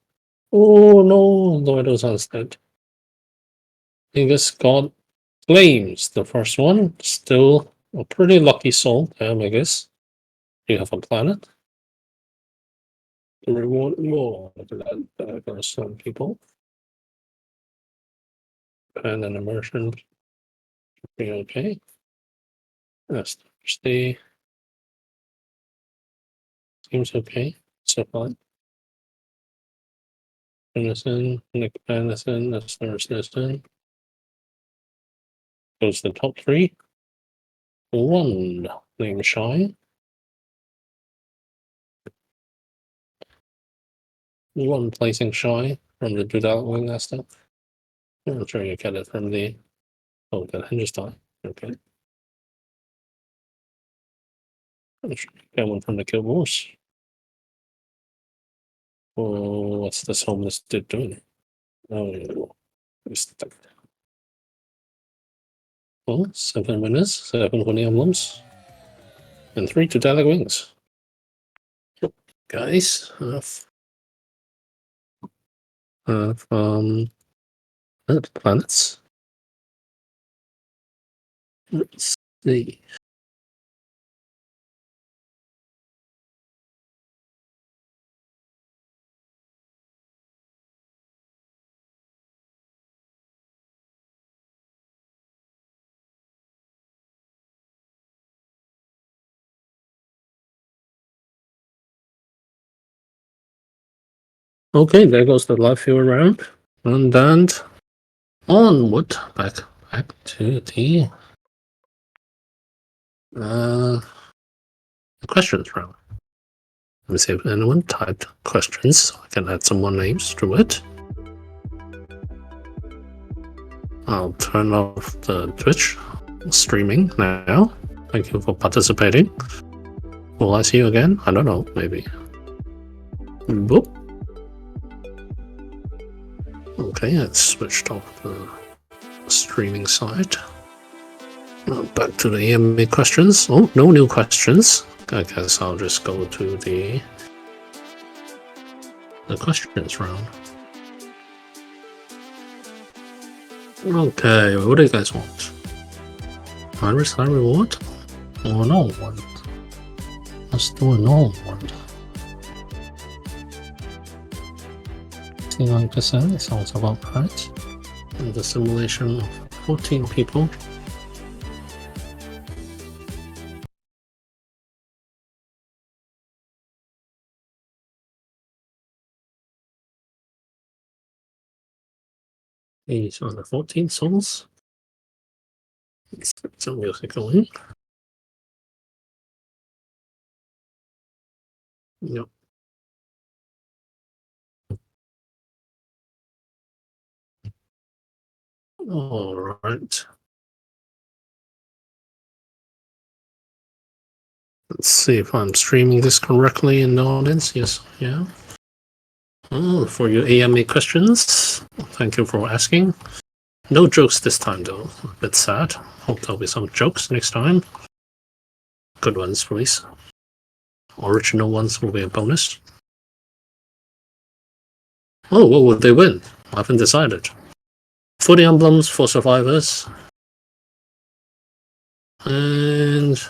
Oh, no, Tortoise Sun's dead. Vegas God claims the first one. Still a pretty lucky soul, I guess. You have a planet. The reward more. Look at that. There are some people. And an immersion. Okay. That's the seems okay. So far. Anderson, Nick Anderson, that's Anderson. Goes the top three. One name shy. One placing shy from the Dudal Wing Master. I'm sure you get it from the the Hindustan. Okay. I'm sure you get one from the Kill Wars. Oh, what's this homeless dude doing? Oh, stuck. Well, 7 winners, 7 winning emblems, and 3 Dudalic Wings. Guys, planets. Let's see. Okay, there goes the live viewer round, and then onward back to the questions round. Let me see if anyone typed questions, so I can add some more names to it. I'll turn off the Twitch streaming now. Thank you for participating. Will I see you again? I don't know, maybe. Boop. Okay, it's switched off the streaming side. Back to the EMA questions. Oh, no new questions. I guess I'll just go to the questions round. Okay, what do you guys want? High reward? Or no one? Let's do a normal one. 69% sounds about right. in the simulation of 14 people. These are the 14 souls. Let's get some music going. Yep. All right. Let's see if I'm streaming this correctly in the audience. Yes, yeah. Oh, for your AMA questions, thank you for asking. No jokes this time, though. A bit sad. Hope there'll be some jokes next time. Good ones, please. Original ones will be a bonus. Oh, what would they win? I haven't decided. 40 emblems for survivors. And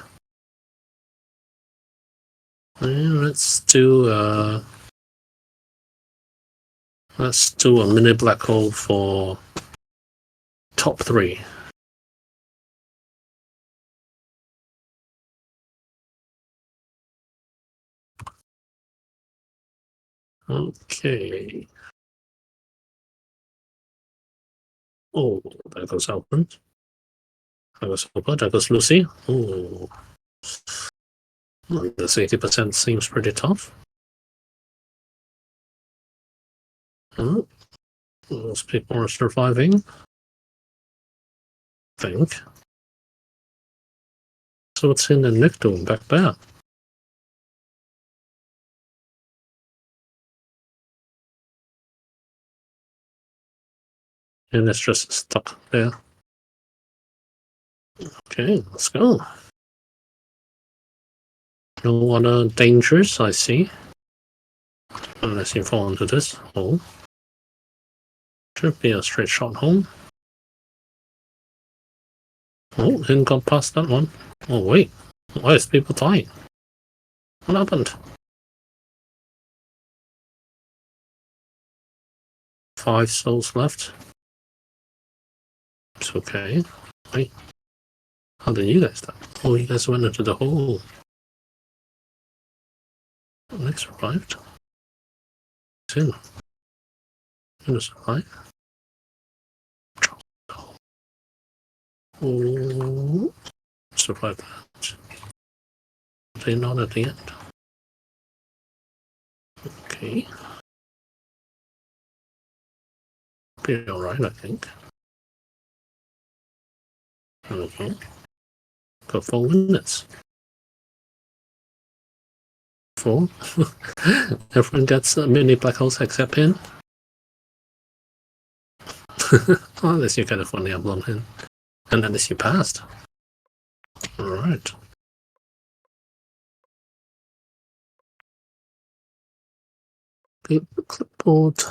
let's do a mini black hole for top 3. Okay. Oh, there goes Alvin. There goes Opa. There goes Lucy. Oh, this 80% seems pretty tough. Oh, most people are surviving. I think. So what's in the Nick doing back there? And it's just stuck there. Okay, let's go. No other dangers, I see. Unless you fall into this hole. Should be a straight shot home. Oh, didn't go past that one. Oh, wait. Why is people dying? What happened? 5 souls left. It's okay. Wait. How did you guys die? Oh, you guys went into the hole. Nick survived. He's gonna survive. Oh, survived that. They not at the end. Okay. Be alright, I think. Okay. Got 4 minutes. 4. Everyone gets mini black holes except him. Unless you get a funny emblem in. And unless you passed. Alright. Clipboard.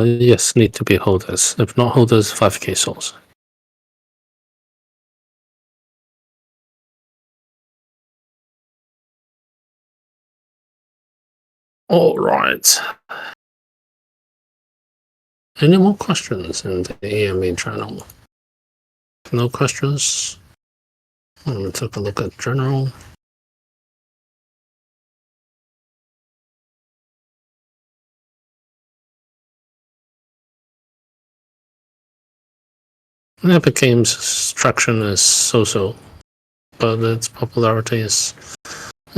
Yes, need to be holders. If not holders, 5k souls. Alright. Any more questions in the AMA channel? No questions? Let me take a look at general. Epic Games' traction is so-so, but its popularity is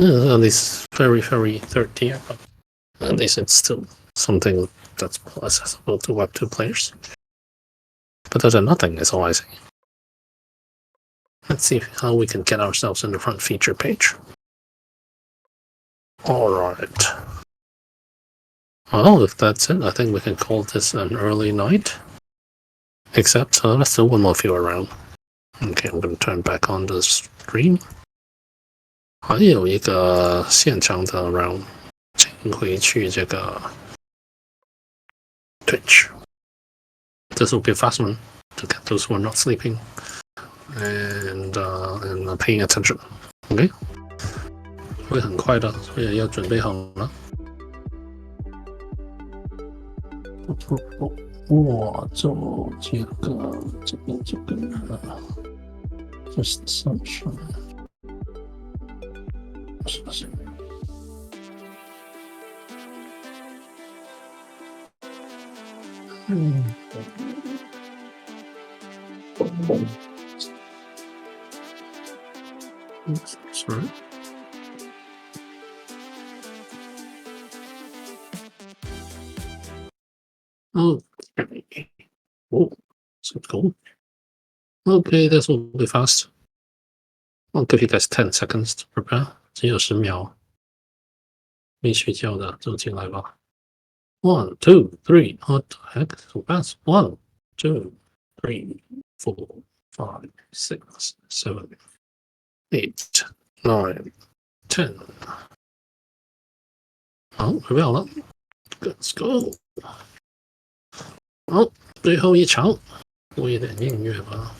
at least very, very third tier. But at least it's still something that's accessible to Web 2 players. Better than nothing is all I say. Let's see how we can get ourselves in the front feature page. Alright. Well, if that's it, I think we can call this an early night. Except, let's do one more view around. Okay, I'm going to turn back on the stream. 还有一个现场的 round 回去这个 Twitch. This will be a fast one to get those who are not sleeping and paying attention. OK， 会很快的，所以要准备好了。我做这个，just sunshine。Sorry. Okay. Oh, so cool. Okay, this will be fast. I'll give you guys 10 seconds to prepare. 只有10秒。没睡觉的就进来吧。1, 2, 3. What the heck? So fast. 1, 2, 3, 4, 5, 6, 7, 8, 9, 10. 好，准备好了 ，Let's go。好，最后一场，播一点音乐吧。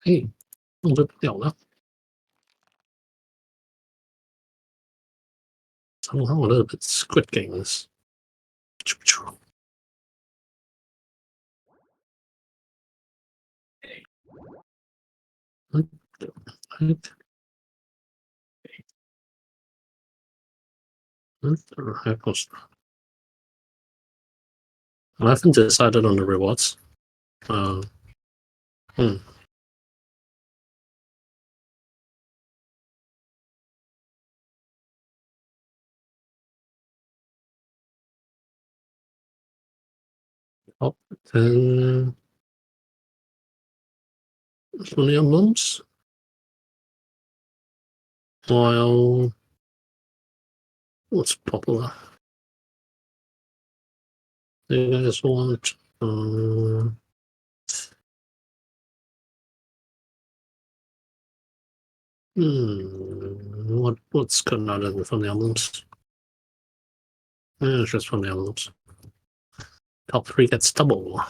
嘿，控制不了了。Somehow a little bit Squid Games. I haven't decided on the rewards. Oh, then from the emblems. While what's popular? You guys want what's coming out of from the emblems? It's just from the emblems. Top 3 gets double.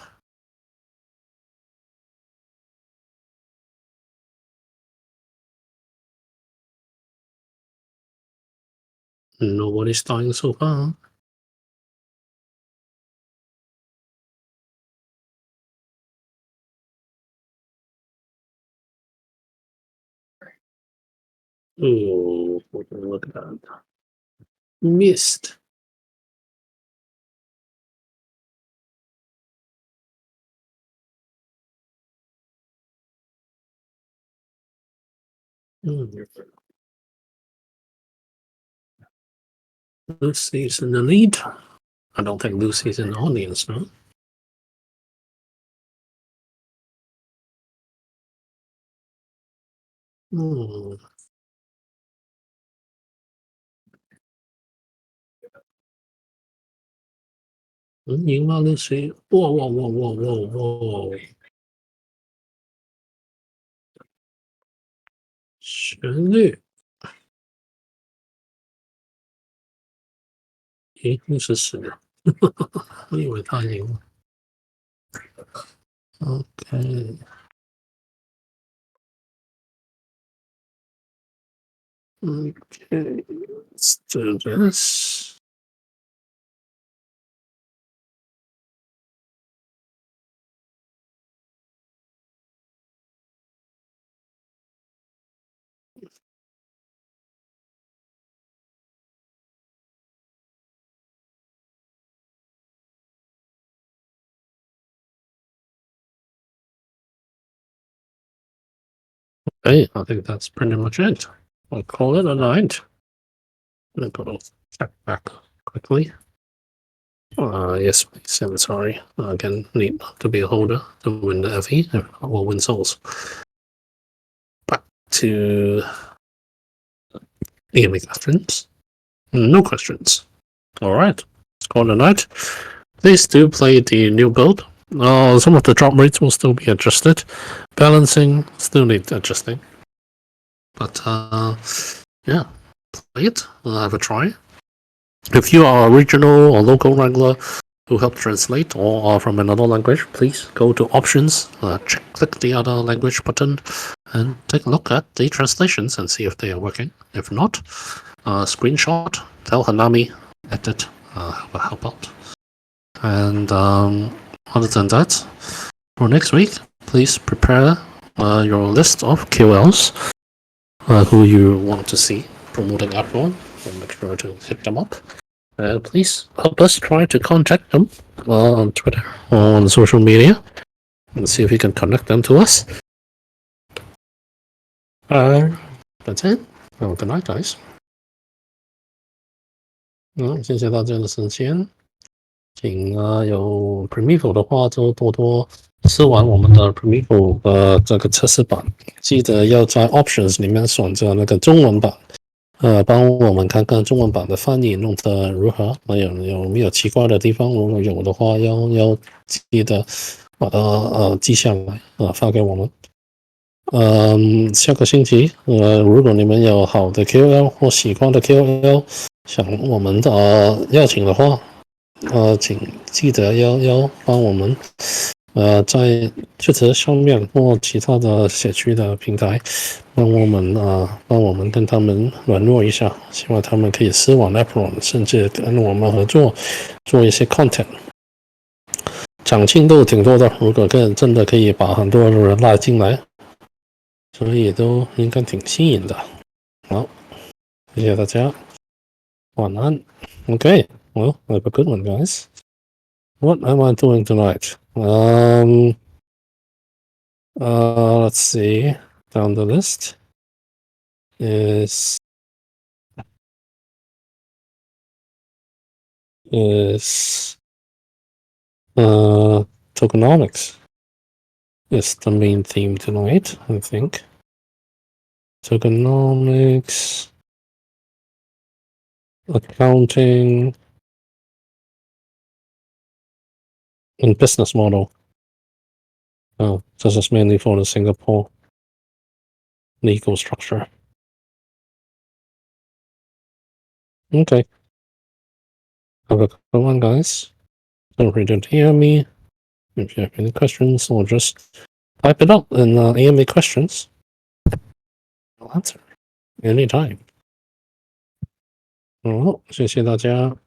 Nobody's dying so far. Oh, look at that. Missed. Lucy's in the lead. I don't think Lucy's in the audience, no? Oh.赢了 Lucy. Whoa. 旋律。咦，60死了，我以为他赢了。Okay. Okay, let's do this. Okay, I think that's pretty much it. I'll call it a night. I'm gonna check back quickly. Yes, please. I'm sorry. Again, need to be a holder to win the FE or win souls. Back to any questions? No questions. All right, let's call it a night. Please do play the new build Some of the drop rates will still be adjusted. Balancing still need adjusting. But yeah, play it. Have a try. If you are a regional or local wrangler who help translate or are from another language, please go to options, click the other language button, and take a look at the translations and see if they are working. If not, screenshot, tell Hanami, edit, help out. And other than that, for next week, please prepare your list of KOLs who you want to see promoting Apple, and make sure to hit them up. Please help us try to contact them on Twitter or on social media and see if we can connect them to us. That's it. Well, good night, guys. 谢谢大家的时间。请有 Premivo 的话就多多试玩我们的 Premivo 这个测试版，记得要在 Options 里面选择那个中文版。帮我们看看中文版的翻译弄得如何，有没有奇怪的地方？如果有的话，要记得把它记下来发给我们。下个星期如果你们有好的 KOL 或喜欢的 KOL 想我们邀请的话，请记得要帮我们在Twitter上面或其他的社区的平台帮我们跟他们联络一下，希望他们可以试玩 Apple， 甚至跟我们合作做一些 content。奖金都挺多的，如果真的可以把很多人拉进来，所以都应该挺吸引的。好，谢谢大家，晚安。Okay, well, have a good one, guys. What am I doing tonight? Let's see. Down the list is tokenomics is the main theme tonight, I think. Tokenomics, accounting, and business model. Oh, this is mainly for the Singapore legal structure. Okay. Have a good one, guys. Don't forget to hear me. If you have any questions, or just type it up in AMA questions. I'll answer anytime. 好，谢谢大家。